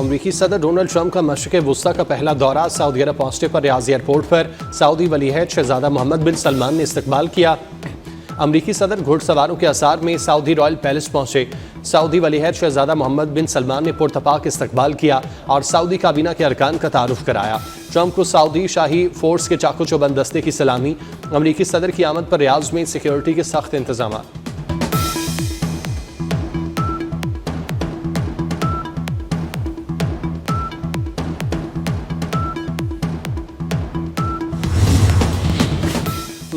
अमरीकी सदर Donald Trump का मशरिक़ वुस्ता का पहला दौरा। सऊदी अरब पहुंचने पर रियाद एयरपोर्ट पर सऊदी वलीअहद शहजादा मोहम्मद बिन सलमान ने इस्तकबाल किया। अमरीकी सदर घुड़सवारों के आसार में सऊदी रॉयल पैलेस पहुंचे। सऊदी वलीअहद शहजादा मोहम्मद बिन सलमान ने पुरतपाक इस्तकबाल किया और सऊदी काबीना के अरकान का तारुफ कराया। ट्रंप को सऊदी शाही फोर्स के चाको चौबंद दस्ते की सलामी। अमरीकी सदर की आमद पर रियाद में सिक्योरिटी के सख्त इंतजाम।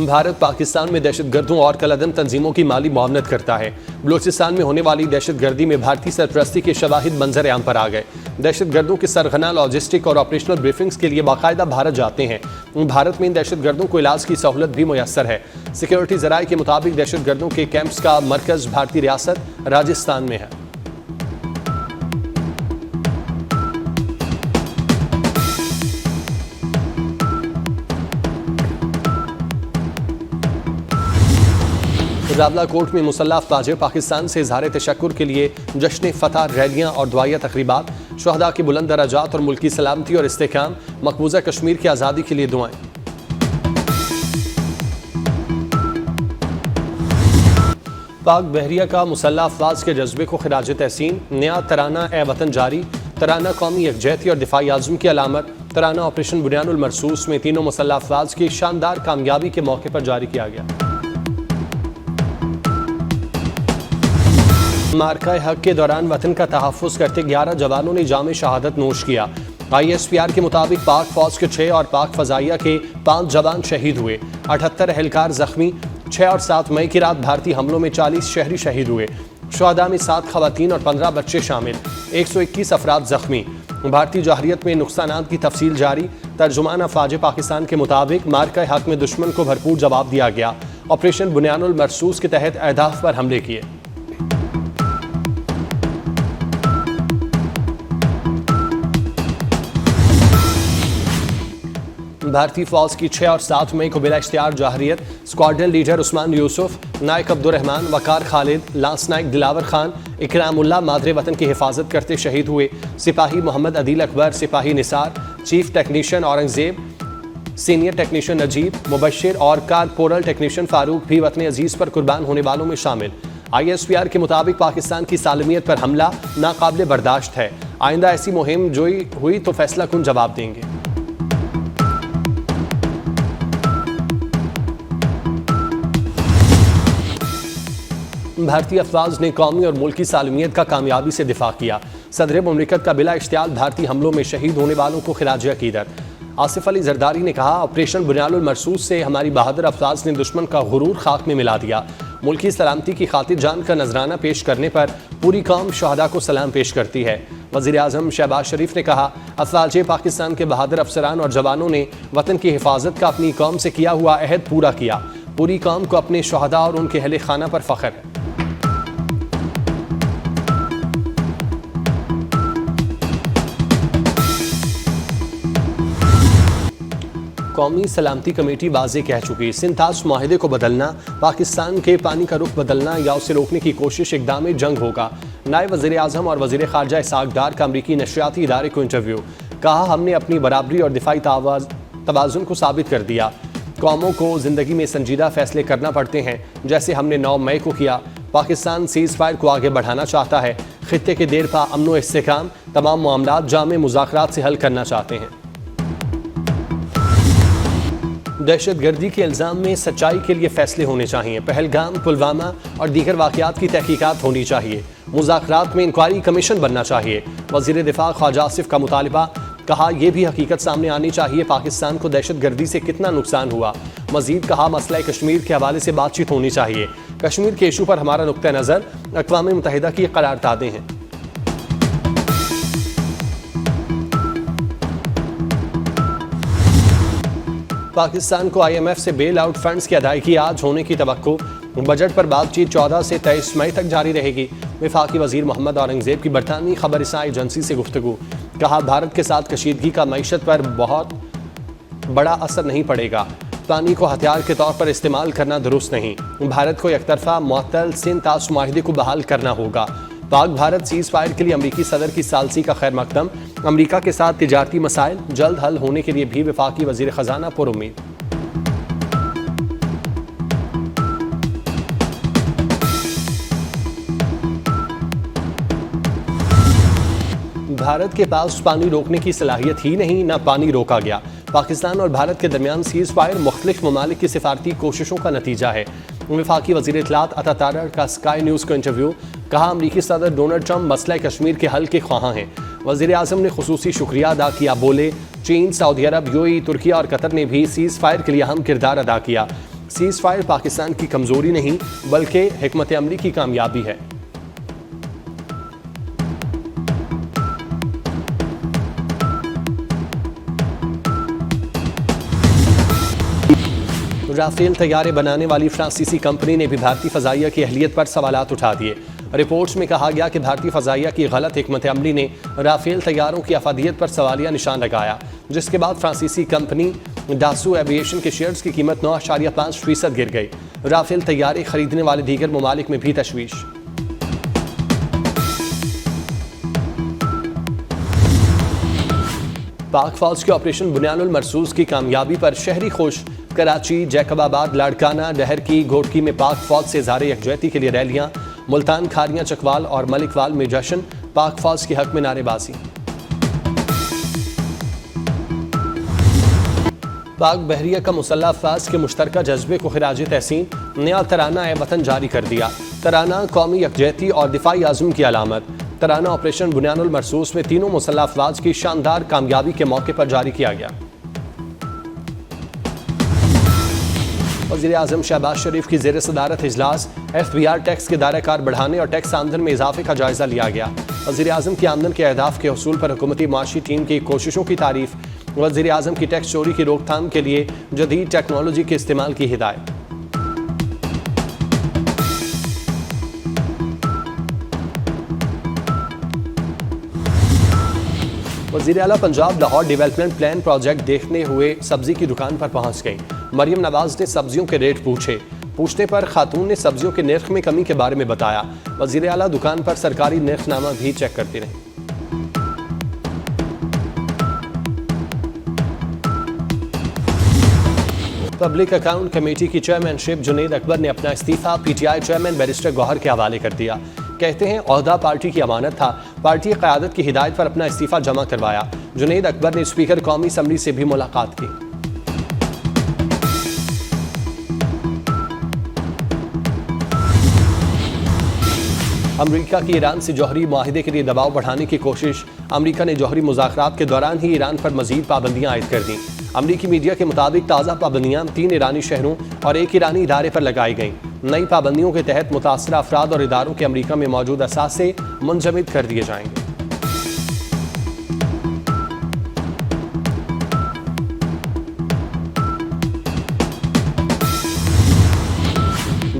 भारत पाकिस्तान में दहशतगर्दों और कलअदम तंजीमों की माली मुआवनत करता है। बलूचिस्तान में होने वाली दहशतगर्दी में भारतीय सरपरस्ती के शवाहिद मंजर आम पर आ गए। दहशतगर्दों के सरगना लॉजिस्टिक और ऑपरेशनल ब्रीफिंग्स के लिए बाकायदा भारत जाते हैं। भारत में इन दहशतगर्दों को इलाज की सहूलत भी मुयस्सर है। सिक्योरिटी जराये के मुताबिक दहशतगर्दों के कैंप्स का मरकज भारतीय रियासत राजस्थान में है। रावलाकोट में मुसल्लह अफवाज पाकिस्तान से इजहार तशक्कुर के लिए जश्न फतह रैलियां और दुआया तकरीबात। शुहदा की बुलंद दराजात और मुल्की सलामती और इस्तेहकाम। मकबूजा कश्मीर की आज़ादी के लिए दुआएं। पाक बहरिया का मुसल्लह अफवाज के जज्बे को खिराज तहसीन। नया तराना ए वतन जारी। तराना कौमी यकजहती और दिफाई आज़म की अलामत। तराना ऑपरेशन बुनियानुल मरसूस में तीनों मुसल्लह अफवाज की शानदार कामयाबी के मौके पर जारी किया गया। मार्का हक के दौरान वतन का तहफ़्फ़ुज़ करते 11 जवानों ने जाम शहादत नोश किया। ISPR के मुताबिक पाक फौज के 6 और पाक फ़ज़ाइया के 5 जवान शहीद हुए। 78 एहलकार जख्मी। 6 और 7 मई की रात भारतीय हमलों में 40 शहरी शहीद हुए। शुहदा में 7 ख़वातीन और 15 बच्चे शामिल। 121 अफराद जख्मी। भारतीय जौहरियत में नुकसानात की तफसील जारी। तर्जुमान अफवाज पाकिस्तान के मुताबिक मार्का हक में दुश्मन को भरपूर जवाब दिया गया। ऑपरेशन बुनियानुल मरसूस के तहत अहदाफ पर हमले किए। भारतीय फौज की 6 और 7 मई को बिला इख्तियार जौहरियत। स्क्वाड्रन लीडर उस्मान यूसुफ, नायक अब्दुर्रहमान, वकार खालिद, लांस नायक दिलावर खान, इकरामुल्लाह मादरे वतन की हिफाजत करते शहीद हुए। सिपाही मोहम्मद अदील अकबर, सिपाही Nisar, chief technician Aurangzeb, senior technician Najeeb, Mubashir और कारपोरल टेक्नीशियन फारूक भी वतन अजीज पर कुर्बान होने वालों में शामिल। ISPR के मुताबिक पाकिस्तान की सालमियत पर हमला नाकाबिले बर्दाश्त है। आइंदा ऐसी मुहिम जोई हुई तो फैसला कुन जवाब देंगे। भारतीय अफवाज ने कौमी और मुल्की सालमियत का कामयाबी से दिफा किया। सदर मुमलिकत का बिला इश्तियाल भारतीय हमलों में शहीद होने वालों को खिराज अकीदत। आसिफ अली जरदारी ने कहा, ऑपरेशन बुनियानुल मरसूस से हमारी बहादुर अफवाज ने दुश्मन का गुरूर खाक में मिला दिया। मुल्की सलामती की खातिर जान का नजराना पेश करने पर पूरी कौम शुहदा को सलाम पेश करती है। वज़ीर आज़म शहबाज शरीफ ने कहा, अफवाज पाकिस्तान के बहादुर अफसरान और जवानों ने वतन की हिफाजत का अपनी कौम से किया हुआ अहद पूरा किया। पूरी कौम को अपने शुहदा और उनके अहले खाना पर फख्र है। कौमी सलामती कमेटी वाज़े कह चुकी, सिंथास माहिदे को बदलना, पाकिस्तान के पानी का रुख बदलना या उसे रोकने की कोशिश इक़दाम जंग होगा। नायब वज़ीर आज़म और वज़ीर ख़ारजा इसहाक़ डार का अमरीकी नशरियाती इदारे को इंटरव्यू। कहा, हमने अपनी बराबरी और दिफाई तवाज़ुन को साबित कर दिया। कौमों को ज़िंदगी में संजीदा फ़ैसले करना पड़ते हैं, जैसे हमने 9 मई को किया। पाकिस्तान सीज़ फायर को आगे बढ़ाना चाहता है। ख़ित्ते के देरपा अमन व इस्तेहकाम तमाम मामलात जामे मुज़ाकरात से हल करना चाहते हैं। दहशतगर्दी के इल्ज़ाम में सच्चाई के लिए फैसले होने चाहिए। पहलगाम, पुलवामा और दीगर वाक़यात की तहकीकात होनी चाहिए। मुज़ाकरात में इंक्वायरी कमीशन बनना चाहिए। वज़ीर दिफा ख्वाजा आसिफ का मुतालबा। कहा, यह भी हकीकत सामने आनी चाहिए पाकिस्तान को दहशतगर्दी से कितना नुकसान हुआ। मज़ीद कहा, मसला कश्मीर के हवाले से बातचीत होनी चाहिए। कश्मीर के इशू पर हमारा नुक्ता नज़र अक़वाम मुत्तहिदा की करारदादें हैं। पाकिस्तान को IMF से बेल आउट फंड्स की अदायगी आज होने की तवक्को। बजट पर बातचीत 14 से 23 मई तक जारी रहेगी। वफाकी वजीर मोहम्मद औरंगजेब की बरतानवी खबरसां एजेंसी से गुफ्तगू। कहा, भारत के साथ कशीदगी का मईशत पर बहुत बड़ा असर नहीं पड़ेगा। पानी को हथियार के तौर पर इस्तेमाल करना दुरुस्त नहीं। भारत को एकतरफा मुअत्तल सिंध ताश माहिदे को बहाल करना होगा। पाक भारत सीज फायर के लिए अमरीकी सदर की सालसी का खैर मकदम। अमरीका के साथ तिजारती मसाइल जल्द हल होने के लिए भी वफाकी वजीर खजाना पुरुम्मीद। भारत के पास पानी रोकने की सलाहियत ही नहीं, ना पानी रोका गया। पाकिस्तान और भारत के दरमियान सीज फायर मुख्तलिफ ममालिक की सिफारती कोशिशों का नतीजा है। वफाकी वज़ीर इत्तलात अता तारड़ का स्काई न्यूज़ को इंटरव्यू। कहा, अमरीकी सदर डोनाल्ड ट्रंप मसला कश्मीर के हल के ख्वाहां हैं। वज़ीर आज़म ने खुसूसी शुक्रिया अदा किया। बोले, चीन, सऊदी अरब, यूएई, तुर्की और कतर ने भी सीज फायर के लिए अहम किरदार अदा किया। सीज फायर पाकिस्तान की कमज़ोरी नहीं बल्कि हिकमत अमली की कामयाबी है। राफेल तैयारे बनाने वाली फ्रांसीसी कंपनी ने भी भारतीय फ़ज़ाइया की अहलियत पर सवालात उठा दिए। रिपोर्ट्स में कहा गया कि भारतीय फ़ज़ाइया की गलत हिकमत अमली ने राफेल तैयारों की अफादियत पर सवालिया निशान लगाया, जिसके बाद फ्रांसीसी कंपनी डासू एविएशन के शेयर्स की कीमत 9.5% गिर गई। राफेल तैयारे खरीदने वाले दीगर ममालिक में भी तशवीश। पाक फौज के ऑपरेशन बुनियानुल मरसूस की कामयाबी पर शहरी खुश। कराची, जैकबाबाद, लाड़काना, डहरकी, घोटकी में पाक फौज से इज़हार यकजहती के लिए रैलियां। मुल्तान, खारियां, चकवाल और मलिकवाल में जश्न। पाक फौज की हक में नारेबाजी। पाक बहरिया का मुसल्लह अफवाज के मुश्तरका जज्बे को खिराज तहसीन। नया तराना ए वतन जारी कर दिया। तराना कौमी यकजहती और दिफाई आज़म की अलामत। तराना ऑपरेशन बुनियानुल मरसूस में तीनों मुसल्लह अफवाज की शानदार कामयाबी के मौके पर जारी किया गया। वज़ीर आज़म शहबाज शरीफ की ज़ेर सदारत इजलास। FBR टैक्स के दायरा-कार बढ़ाने और टैक्स आमदन में इजाफे का जायजा लिया गया। वज़ीर आज़म की आमदन के अहदाफ के हसूल पर हुकूमती माशी टीम की कोशिशों की तारीफ। वज़ीर आज़म की टैक्स चोरी की रोकथाम के लिए जदीद टेक्नोलॉजी के इस्तेमाल की हिदायत। वज़ीर आला Punjab Lahore development plan project देखने हुए सब्जी की दुकान पर पहुंच गई। मरियम नवाज ने सब्जियों के रेट पूछने पर खातून ने सब्जियों के नर्ख में कमी के बारे में बताया। वज़ीर आला दुकान पर सरकारी नर्खनामा भी चेक करती रही। पब्लिक अकाउंट कमेटी की चेयरमैनशिप जुनैद अकबर ने अपना इस्तीफा PTI चेयरमैन बैरिस्टर गौहर के हवाले कर दिया। कहते हैं, ओहदा पार्टी की अमानत था, पार्टी क़यादत की हिदायत पर अपना इस्तीफा जमा करवाया। जुनैद अकबर ने स्पीकर कौमी असम्बली से भी मुलाकात की। अमरीका की ईरान से जौहरी माहिदे के लिए दबाव बढ़ाने की कोशिश। अमरीका ने जौहरी मुज़ाकरात के दौरान ही ईरान पर मजीद पाबंदियां आयद कर दी। अमरीकी मीडिया के मुताबिक ताज़ा पाबंदियां 3 ईरानी शहरों और 1 ईरानी इदारे पर लगाई गईं। नई पाबंदियों के तहत मुतासरा अफराद और इदारों के अमरीका में मौजूद असासे मुंजमद कर दिए जाएंगे।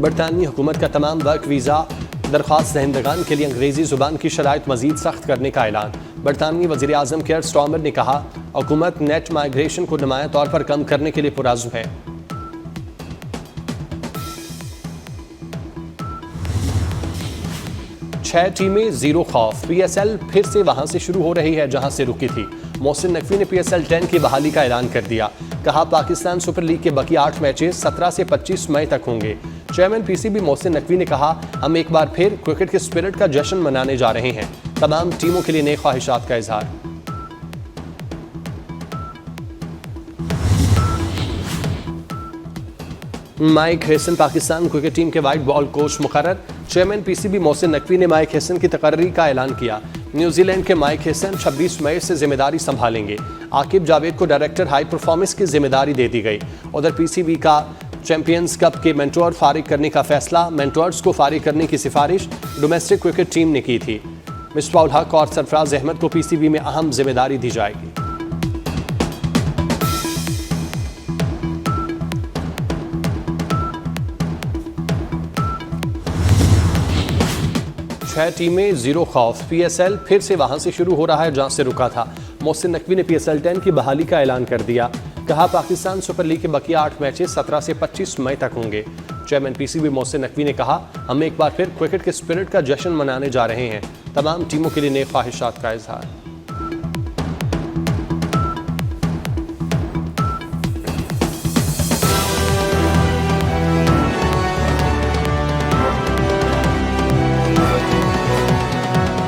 बरतानवी हुकूमत का तमाम वर्क वीज़ा दरख्वास्त दहिंदगान के लिए अंग्रेजी ज़ुबान की शराइत मजीद सख्त करने का ऐलान। बरतानवी वज़ीर आज़म केयर स्टार्मर ने कहा, हुकूमत नेट माइग्रेशन को नुमाया तौर पर कम करने के लिए पुरज़्म है। छह टीमें जीरो खौफ। PSL फिर से वहां से शुरू हो रही है जहां से रुकी थी। मोहसिन नकवी ने PSL 10 की बहाली का ऐलान कर दिया। कहा, पाकिस्तान सुपर लीग के बाकी 8 मैचेस 17 से 25 मई तक होंगे। चेयरमैन PCB मोहसिन नकवी ने कहा, हम एक बार फिर क्रिकेट के स्पिरिट का जश्न मनाने जा रहे हैं। तमाम टीमों के लिए नई ख्वाहिशात का इजहार। Mike Hesson Pakistan cricket team के वाइट बॉल कोच मुकर्रर। चेयरमैन PCB मोहसिन नकवी ने माइक हेसन की तकर्री का ऐलान किया। न्यूजीलैंड के माइक हेसन 26 मई से जिम्मेदारी संभालेंगे। आकिब जावेद को डायरेक्टर हाई परफॉर्मेंस की जिम्मेदारी दे दी गई। उधर PCB का चैंपियंस कप के मेंटोर फारिग करने का फैसला। मेंटोर्स को फारिग करने की सिफारिश डोमेस्टिक क्रिकेट टीम ने की थी। मिसबाउल हक और सरफराज अहमद को PCB में अहम जिम्मेदारी दी जाएगी। छह टीमें जीरो खौफ। PSL फिर से वहां से शुरू हो रहा है जहां से रुका था। मोहसिन नकवी ने PSL 10 की बहाली का ऐलान कर दिया। कहा, पाकिस्तान सुपर लीग के बकिया 8 मैचेस 17 से 25 मई तक होंगे। चेयरमैन पीसीबी मोहसिन नकवी ने कहा, हम एक बार फिर क्रिकेट के स्पिरिट का जश्न मनाने जा रहे हैं। तमाम टीमों के लिए नेक ख्वाहिशात का इजहार।